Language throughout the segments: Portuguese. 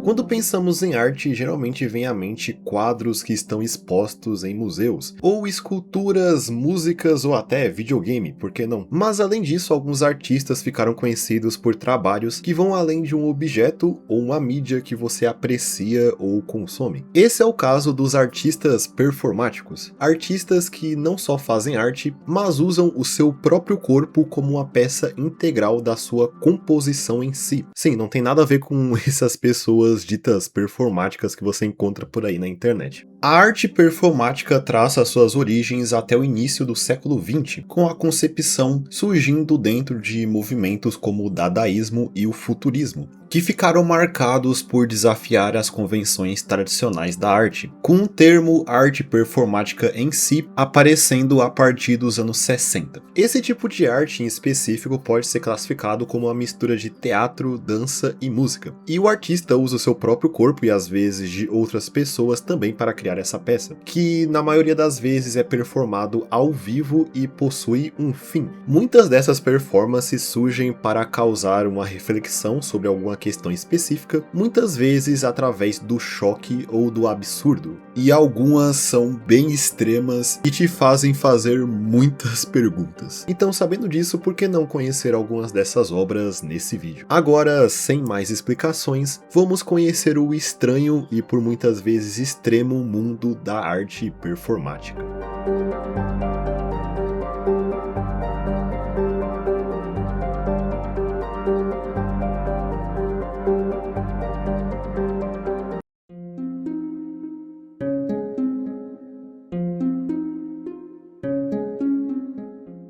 Quando pensamos em arte, geralmente vem à mente quadros que estão expostos em museus, ou esculturas, músicas ou até videogame, por que não? Mas além disso, alguns artistas ficaram conhecidos por trabalhos que vão além de um objeto ou uma mídia que você aprecia ou consome. Esse é o caso dos artistas performáticos, artistas que não só fazem arte, mas usam o seu próprio corpo como uma peça integral da sua composição em si. Sim, não tem nada a ver com essas pessoas ditas performáticas que você encontra por aí na internet. A arte performática traça suas origens até o início do século XX, com a concepção surgindo dentro de movimentos como o dadaísmo e o futurismo, que ficaram marcados por desafiar as convenções tradicionais da arte, com o termo arte performática em si aparecendo a partir dos anos 60. Esse tipo de arte em específico pode ser classificado como uma mistura de teatro, dança e música, e o artista usa o seu próprio corpo e às vezes de outras pessoas também para criar essa peça, que na maioria das vezes é performado ao vivo e possui um fim. Muitas dessas performances surgem para causar uma reflexão sobre alguma questão específica, muitas vezes através do choque ou do absurdo, e algumas são bem extremas e te fazem fazer muitas perguntas. Então, sabendo disso, por que não conhecer algumas dessas obras nesse vídeo? Agora, sem mais explicações, vamos conhecer o estranho e por muitas vezes extremo mundo da arte performática.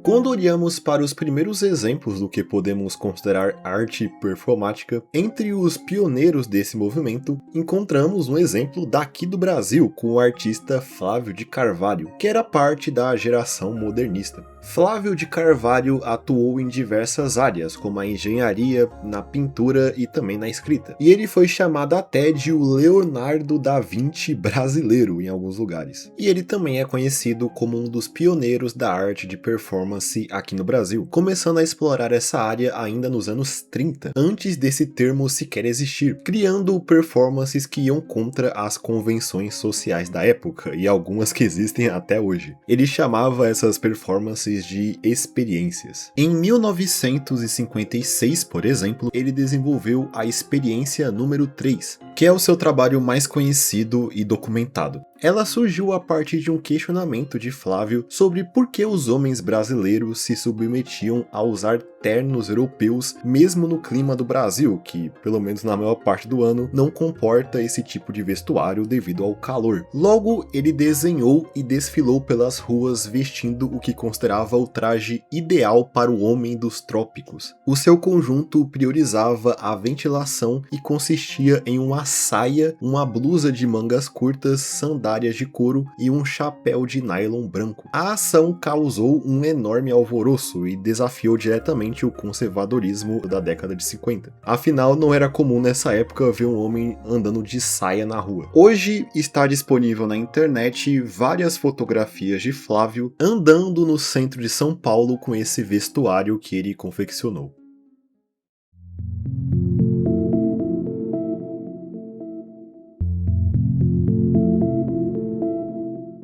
Quando olhamos para os primeiros exemplos do que podemos considerar arte performática, entre os pioneiros desse movimento, encontramos um exemplo daqui do Brasil com o artista Flávio de Carvalho, que era parte da geração modernista. Flávio de Carvalho atuou em diversas áreas, como a engenharia, na pintura e também na escrita. E ele foi chamado até de o Leonardo da Vinci brasileiro em alguns lugares. E ele também é conhecido como um dos pioneiros da arte de performance aqui no Brasil, começando a explorar essa área ainda nos anos 30, antes desse termo sequer existir, criando performances que iam contra as convenções sociais da época, e algumas que existem até hoje. Ele chamava essas performances de experiências. Em 1956, por exemplo, ele desenvolveu a experiência número 3, que é o seu trabalho mais conhecido e documentado. Ela surgiu a partir de um questionamento de Flávio sobre por que os homens brasileiros se submetiam a usar ternos europeus mesmo no clima do Brasil, que, pelo menos na maior parte do ano, não comporta esse tipo de vestuário devido ao calor. Logo, ele desenhou e desfilou pelas ruas vestindo o que considerava o traje ideal para o homem dos trópicos. O seu conjunto priorizava a ventilação e consistia em uma saia, uma blusa de mangas curtas, sandálias de couro e um chapéu de nylon branco. A ação causou um enorme alvoroço e desafiou diretamente o conservadorismo da década de 50. Afinal, não era comum nessa época ver um homem andando de saia na rua. Hoje está disponível na internet várias fotografias de Flávio andando no centro de São Paulo com esse vestuário que ele confeccionou.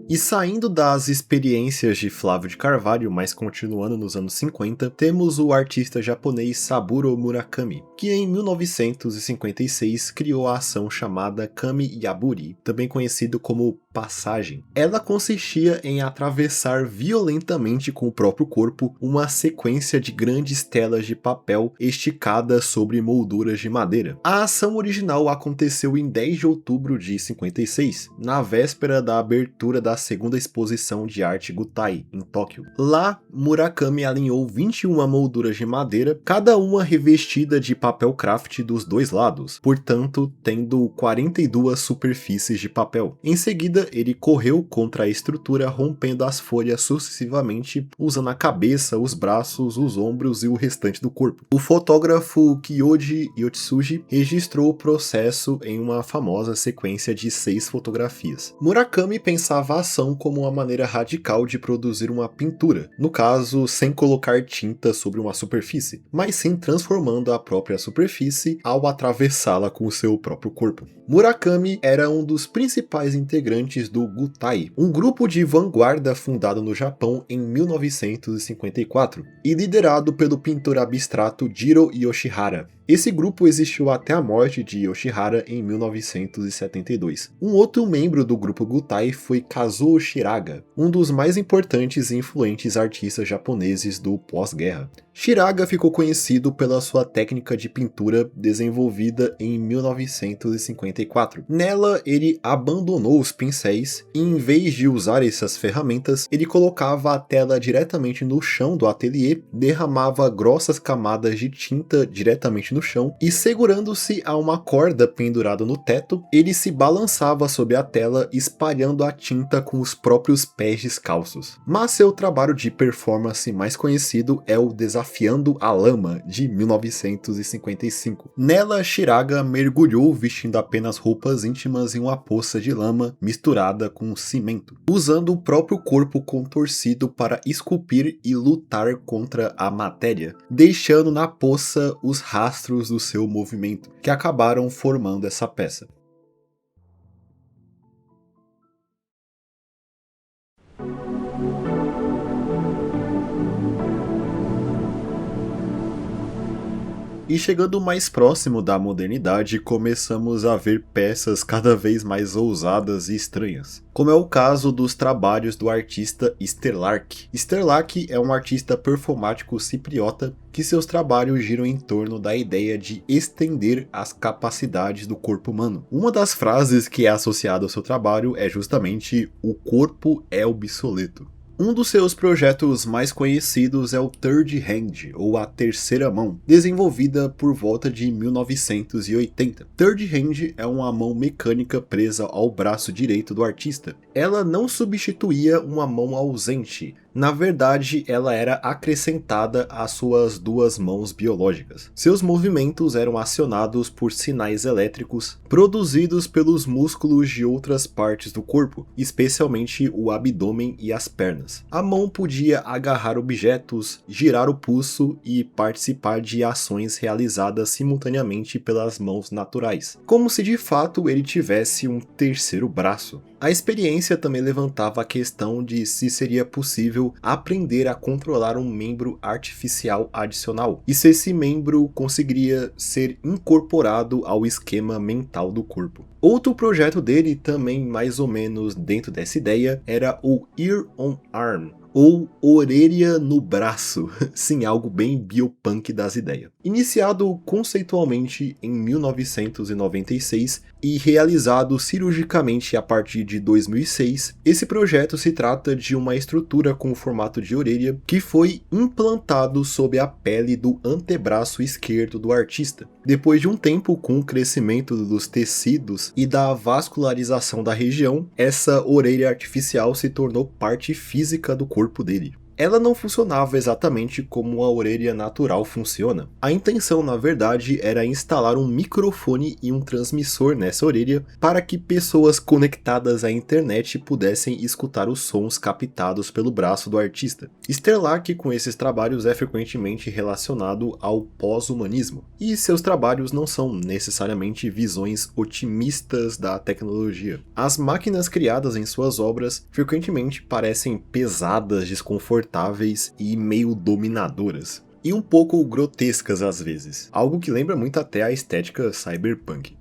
E saindo das experiências de Flávio de Carvalho, mas continuando nos anos 50, temos o artista japonês Saburo Murakami, que em 1956 criou a ação chamada Kami Yaburi, também conhecido como passagem. Ela consistia em atravessar violentamente com o próprio corpo uma sequência de grandes telas de papel esticadas sobre molduras de madeira. A ação original aconteceu em 10 de outubro de 56, na véspera da abertura da segunda exposição de arte Gutai, em Tóquio. Lá, Murakami alinhou 21 molduras de madeira, cada uma revestida de papel craft dos dois lados, portanto, tendo 42 superfícies de papel. Em seguida, ele correu contra a estrutura, rompendo as folhas sucessivamente, usando a cabeça, os braços, os ombros e o restante do corpo. O fotógrafo Kyoji Yotsuji registrou o processo em uma famosa sequência de 6 fotografias. Murakami pensava assim formatação como uma maneira radical de produzir uma pintura, no caso, sem colocar tinta sobre uma superfície, mas sim transformando a própria superfície ao atravessá-la com o seu próprio corpo. Murakami era um dos principais integrantes do Gutai, um grupo de vanguarda fundado no Japão em 1954 e liderado pelo pintor abstrato Jiro Yoshihara. Esse grupo existiu até a morte de Yoshihara em 1972. Um outro membro do grupo Gutai foi Kazuo Shiraga, um dos mais importantes e influentes artistas japoneses do pós-guerra. Shiraga ficou conhecido pela sua técnica de pintura desenvolvida em 1954. Nela, ele abandonou os pincéis e, em vez de usar essas ferramentas, ele colocava a tela diretamente no chão do ateliê, derramava grossas camadas de tinta diretamente no chão e, segurando-se a uma corda pendurada no teto, ele se balançava sobre a tela, espalhando a tinta com os próprios pés descalços. Mas seu trabalho de performance mais conhecido é o Desafiando a Lama, de 1955. Nela, Shiraga mergulhou vestindo apenas roupas íntimas em uma poça de lama misturada com cimento, usando o próprio corpo contorcido para esculpir e lutar contra a matéria, deixando na poça os rastros do seu movimento, que acabaram formando essa peça. E chegando mais próximo da modernidade, começamos a ver peças cada vez mais ousadas e estranhas, como é o caso dos trabalhos do artista Sterlach. Sterlach é um artista performático cipriota que seus trabalhos giram em torno da ideia de estender as capacidades do corpo humano. Uma das frases que é associada ao seu trabalho é justamente "o corpo é obsoleto". Um dos seus projetos mais conhecidos é o Third Hand, ou a Terceira Mão, desenvolvida por volta de 1980. Third Hand é uma mão mecânica presa ao braço direito do artista. Ela não substituía uma mão ausente. Na verdade, ela era acrescentada às suas duas mãos biológicas. Seus movimentos eram acionados por sinais elétricos produzidos pelos músculos de outras partes do corpo, especialmente o abdômen e as pernas. A mão podia agarrar objetos, girar o pulso e participar de ações realizadas simultaneamente pelas mãos naturais, como se de fato ele tivesse um terceiro braço. A experiência também levantava a questão de se seria possível aprender a controlar um membro artificial adicional, e se esse membro conseguiria ser incorporado ao esquema mental do corpo. Outro projeto dele, também mais ou menos dentro dessa ideia, era o Ear on Arm, ou orelha no braço, sim, algo bem biopunk das ideias. Iniciado conceitualmente em 1996 e realizado cirurgicamente a partir de 2006, esse projeto se trata de uma estrutura com o formato de orelha que foi implantado sob a pele do antebraço esquerdo do artista. Depois de um tempo, com o crescimento dos tecidos e da vascularização da região, essa orelha artificial se tornou parte física do corpo dele. Ela não funcionava exatamente como a orelha natural funciona. A intenção, na verdade, era instalar um microfone e um transmissor nessa orelha para que pessoas conectadas à internet pudessem escutar os sons captados pelo braço do artista. Sterlach, com esses trabalhos, é frequentemente relacionado ao pós-humanismo, e seus trabalhos não são necessariamente visões otimistas da tecnologia. As máquinas criadas em suas obras frequentemente parecem pesadas, desconfortáveis e meio dominadoras, e um pouco grotescas às vezes, algo que lembra muito até a estética cyberpunk.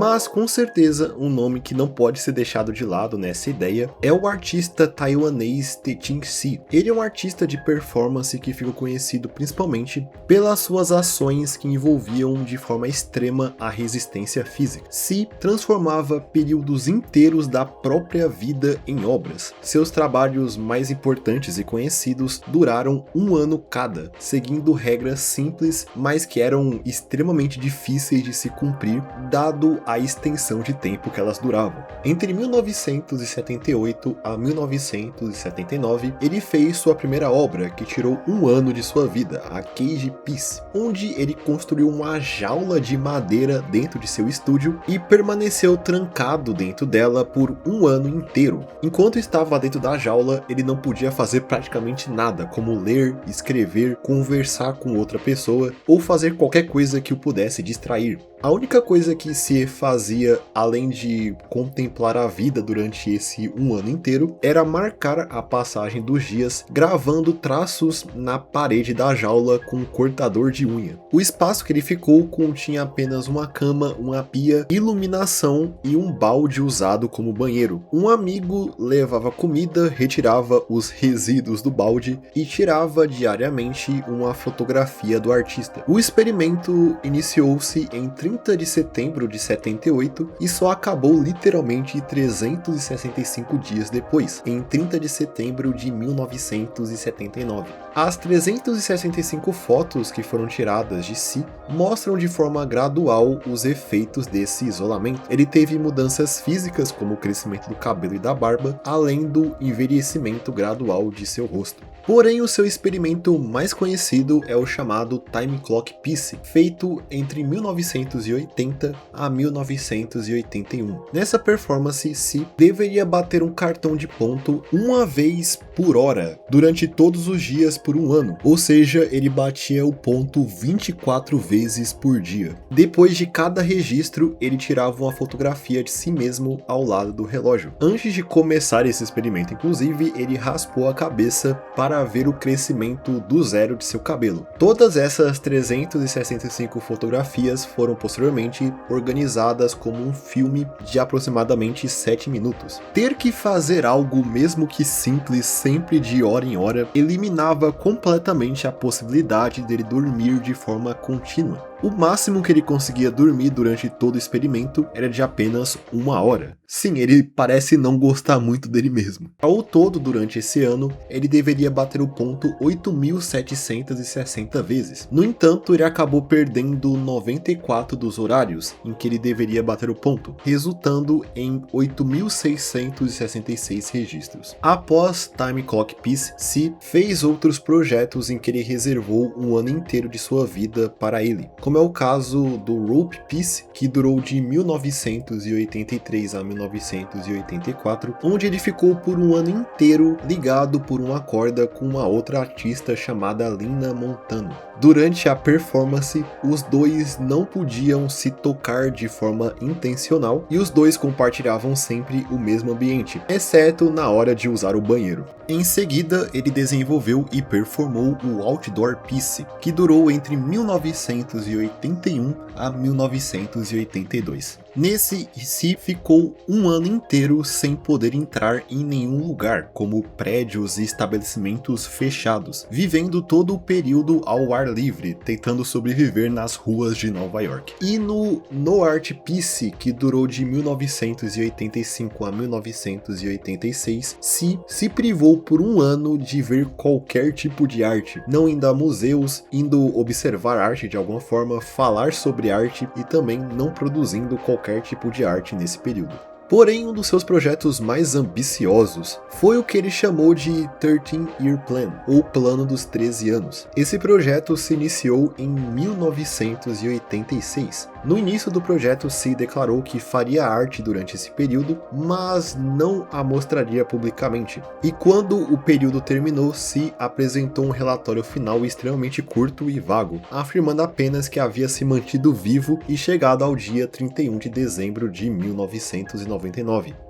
Mas com certeza um nome que não pode ser deixado de lado nessa ideia é o artista taiwanês Teting Si. Ele é um artista de performance que ficou conhecido principalmente pelas suas ações que envolviam de forma extrema a resistência física. Si transformava períodos inteiros da própria vida em obras. Seus trabalhos mais importantes e conhecidos duraram 1 ano cada, seguindo regras simples, mas que eram extremamente difíceis de se cumprir, dado a extensão de tempo que elas duravam. Entre 1978 a 1979, ele fez sua primeira obra, que tirou 1 ano de sua vida, a Cage Piece, onde ele construiu uma jaula de madeira dentro de seu estúdio e permaneceu trancado dentro dela por 1 ano inteiro. Enquanto estava dentro da jaula, ele não podia fazer praticamente nada, como ler, escrever, conversar com outra pessoa ou fazer qualquer coisa que o pudesse distrair. A única coisa que se fazia, além de contemplar a vida durante esse 1 ano inteiro, era marcar a passagem dos dias gravando traços na parede da jaula com um cortador de unha. O espaço que ele ficou continha apenas uma cama, uma pia, iluminação e um balde usado como banheiro. Um amigo levava comida, retirava os resíduos do balde e tirava diariamente uma fotografia do artista. O experimento iniciou-se em 30 de setembro de 78 e só acabou literalmente 365 dias depois, em 30 de setembro de 1979. As 365 fotos que foram tiradas de Si mostram de forma gradual os efeitos desse isolamento. Ele teve mudanças físicas como o crescimento do cabelo e da barba, além do envelhecimento gradual de seu rosto. Porém, o seu experimento mais conhecido é o chamado Time Clock Piece, feito entre 1980 a 1981. Nessa performance, Si deveria bater um cartão de ponto uma vez por hora, durante todos os dias por 1 ano, ou seja, ele batia o ponto 24 vezes por dia. Depois de cada registro, ele tirava uma fotografia de si mesmo ao lado do relógio. Antes de começar esse experimento, inclusive, ele raspou a cabeça para ver o crescimento do zero de seu cabelo. Todas essas 365 fotografias foram posteriormente organizadas como um filme de aproximadamente 7 minutos. Ter que fazer algo, mesmo que simples, sempre de hora em hora, eliminava completamente a possibilidade dele dormir de forma contínua. O máximo que ele conseguia dormir durante todo o experimento era de apenas 1 hora. Sim, ele parece não gostar muito dele mesmo. Ao todo, durante esse ano, ele deveria bater o ponto 8.760 vezes. No entanto, ele acabou perdendo 94 dos horários em que ele deveria bater o ponto, resultando em 8.666 registros. Após Time Clock Piece, Si fez outros projetos em que ele reservou 1 ano inteiro de sua vida para ele, como é o caso do Rope Piece, que durou de 1983 a 1984, onde ele ficou por 1 ano inteiro ligado por uma corda com uma outra artista chamada Lina Montano. Durante a performance, os dois não podiam se tocar de forma intencional e os dois compartilhavam sempre o mesmo ambiente, exceto na hora de usar o banheiro. Em seguida, ele desenvolveu e performou o Outdoor Piece, que durou entre 1981 a 1982. Nesse, Si ficou 1 ano inteiro sem poder entrar em nenhum lugar, como prédios e estabelecimentos fechados, vivendo todo o período ao ar livre, tentando sobreviver nas ruas de Nova York. E no No Art Piece, que durou de 1985 a 1986, Si se privou por 1 ano de ver qualquer tipo de arte, não indo a museus, indo observar arte de alguma forma, falar sobre arte e também não produzindo qualquer tipo de arte nesse período. Porém, um dos seus projetos mais ambiciosos foi o que ele chamou de 13-Year Plan, ou Plano dos 13 anos. Esse projeto se iniciou em 1986. No início do projeto, Si declarou que faria arte durante esse período, mas não a mostraria publicamente. E quando o período terminou, Si apresentou um relatório final extremamente curto e vago, afirmando apenas que havia se mantido vivo e chegado ao dia 31 de dezembro de 1999,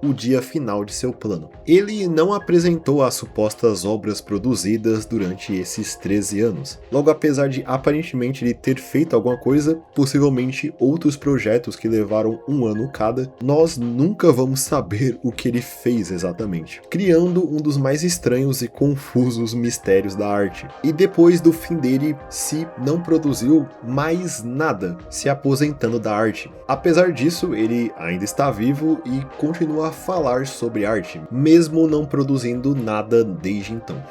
o dia final de seu plano. Ele não apresentou as supostas obras produzidas durante esses 13 anos. Logo, apesar de aparentemente ele ter feito alguma coisa, possivelmente outros projetos que levaram um ano cada, nós nunca vamos saber o que ele fez exatamente, criando um dos mais estranhos e confusos mistérios da arte. E depois do fim dele, se não produziu mais nada, se aposentando da arte. Apesar disso, ele ainda está vivo e continua a falar sobre arte, mesmo não produzindo nada desde então.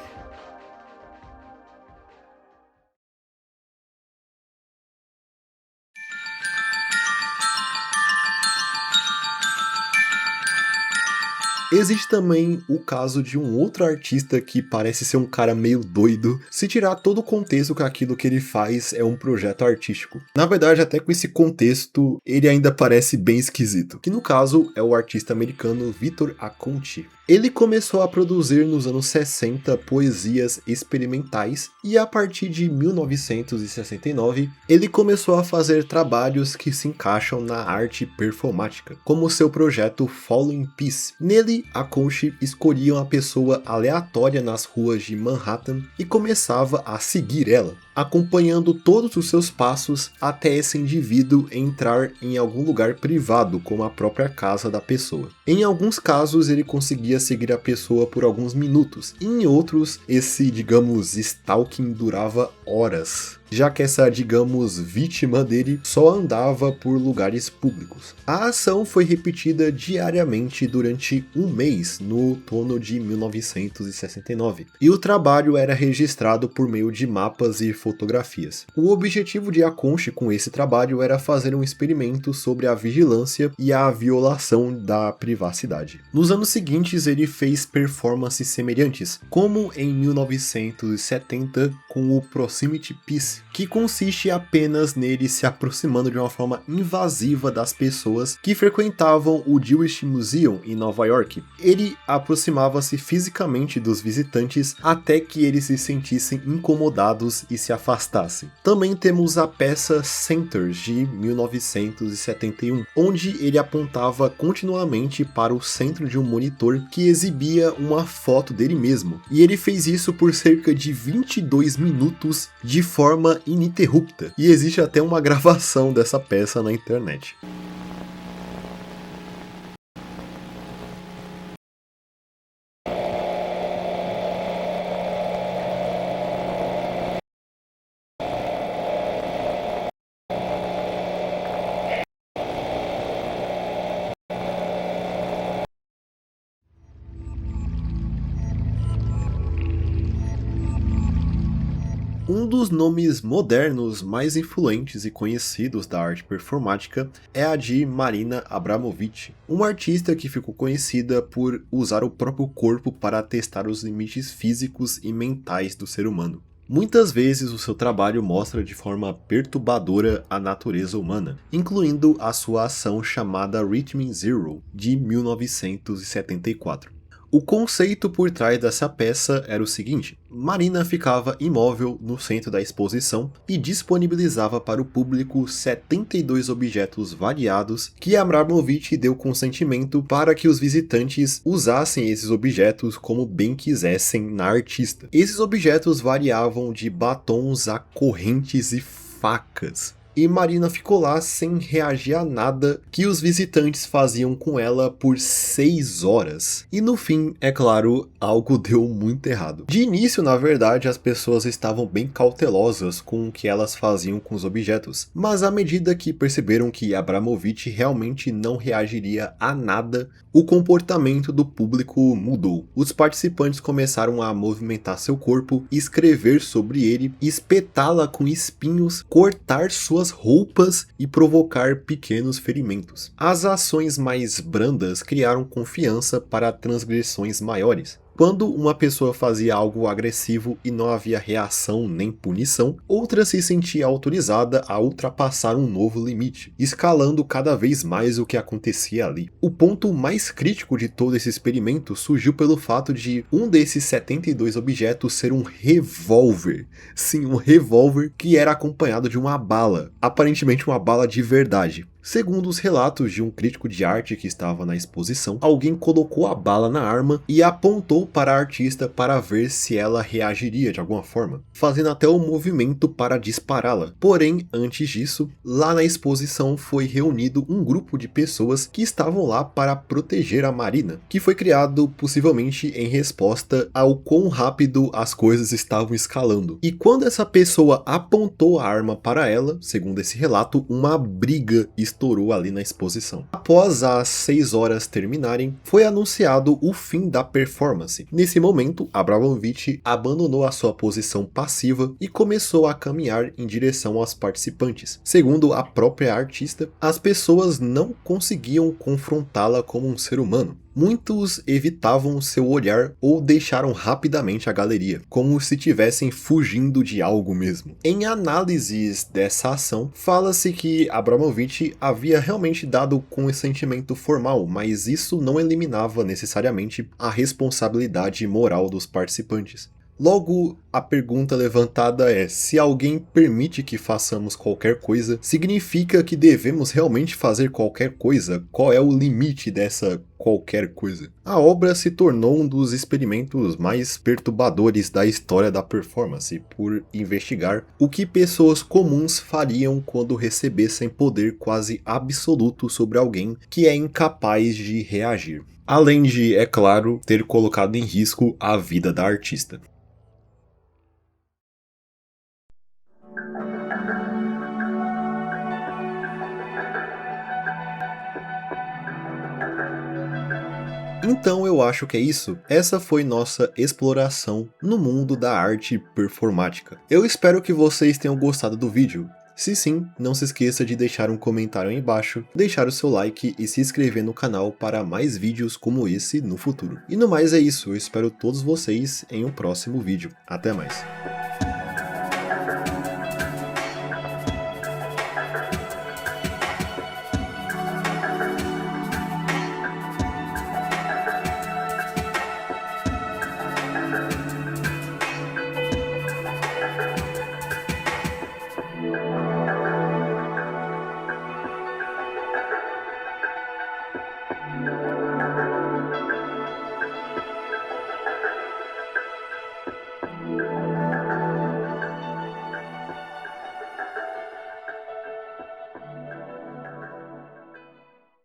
Existe também o caso de um outro artista que parece ser um cara meio doido, se tirar todo o contexto que aquilo que ele faz é um projeto artístico. Na verdade, até com esse contexto, ele ainda parece bem esquisito, que no caso é o artista americano Victor Aconte. Ele começou a produzir nos anos 60 poesias experimentais e a partir de 1969 ele começou a fazer trabalhos que se encaixam na arte performática, como seu projeto Falling Peace. Nele, Aconte escolhia uma pessoa aleatória nas ruas de Manhattan e começava a seguir ela, acompanhando todos os seus passos até esse indivíduo entrar em algum lugar privado, como a própria casa da pessoa. Em alguns casos, ele conseguia seguir a pessoa por alguns minutos, e em outros, esse, digamos, stalking durava horas, já que essa, digamos, vítima dele só andava por lugares públicos. A ação foi repetida diariamente durante um mês, no outono de 1969, e o trabalho era registrado por meio de mapas e fotografias. O objetivo de Aconte com esse trabalho era fazer um experimento sobre a vigilância e a violação da privacidade. Nos anos seguintes, ele fez performances semelhantes, como em 1970 com o Proximity Peace, que consiste apenas nele se aproximando de uma forma invasiva das pessoas que frequentavam o Jewish Museum em Nova York. Ele aproximava-se fisicamente dos visitantes até que eles se sentissem incomodados e se afastassem. Também temos a peça Centers de 1971, onde ele apontava continuamente para o centro de um monitor que exibia uma foto dele mesmo, e ele fez isso por cerca de 22 minutos de forma ininterrupta, e existe até uma gravação dessa peça na internet. Um dos nomes modernos mais influentes e conhecidos da arte performática é a de Marina Abramović, uma artista que ficou conhecida por usar o próprio corpo para testar os limites físicos e mentais do ser humano. Muitas vezes o seu trabalho mostra de forma perturbadora a natureza humana, incluindo a sua ação chamada Rhythm Zero, de 1974. O conceito por trás dessa peça era o seguinte: Marina ficava imóvel no centro da exposição e disponibilizava para o público 72 objetos variados que Abramović deu consentimento para que os visitantes usassem esses objetos como bem quisessem na artista. Esses objetos variavam de batons a correntes e facas. E Marina ficou lá sem reagir a nada que os visitantes faziam com ela por 6 horas. E no fim, é claro, algo deu muito errado. De início, na verdade, as pessoas estavam bem cautelosas com o que elas faziam com os objetos. Mas à medida que perceberam que Abramović realmente não reagiria a nada, o comportamento do público mudou. Os participantes começaram a movimentar seu corpo, escrever sobre ele, espetá-la com espinhos, cortar suas roupas e provocar pequenos ferimentos. As ações mais brandas criaram confiança para transgressões maiores. Quando uma pessoa fazia algo agressivo e não havia reação nem punição, outra se sentia autorizada a ultrapassar um novo limite, escalando cada vez mais o que acontecia ali. O ponto mais crítico de todo esse experimento surgiu pelo fato de um desses 72 objetos ser um revólver. Sim, um revólver que era acompanhado de uma bala, aparentemente uma bala de verdade. Segundo os relatos de um crítico de arte que estava na exposição, alguém colocou a bala na arma e apontou para a artista para ver se ela reagiria de alguma forma, fazendo até o movimento para dispará-la. Porém, antes disso, lá na exposição foi reunido um grupo de pessoas que estavam lá para proteger a Marina, que foi criado possivelmente em resposta ao quão rápido as coisas estavam escalando. E quando essa pessoa apontou a arma para ela, segundo esse relato, uma briga estourou ali na exposição. Após as 6 horas terminarem, foi anunciado o fim da performance. Nesse momento, Abramovich abandonou a sua posição passiva e começou a caminhar em direção aos participantes. Segundo a própria artista, as pessoas não conseguiam confrontá-la como um ser humano. Muitos evitavam seu olhar ou deixaram rapidamente a galeria, como se estivessem fugindo de algo mesmo. Em análises dessa ação, fala-se que Abramovich havia realmente dado consentimento formal, mas isso não eliminava necessariamente a responsabilidade moral dos participantes. Logo, a pergunta levantada é: se alguém permite que façamos qualquer coisa, significa que devemos realmente fazer qualquer coisa? Qual é o limite dessa qualquer coisa? A obra se tornou um dos experimentos mais perturbadores da história da performance, por investigar o que pessoas comuns fariam quando recebessem poder quase absoluto sobre alguém que é incapaz de reagir. Além de, é claro, ter colocado em risco a vida da artista. Então eu acho que é isso. Essa foi nossa exploração no mundo da arte performática. Eu espero que vocês tenham gostado do vídeo. Se sim, não se esqueça de deixar um comentário aí embaixo, deixar o seu like e se inscrever no canal para mais vídeos como esse no futuro. E no mais é isso, eu espero todos vocês em um próximo vídeo. Até mais.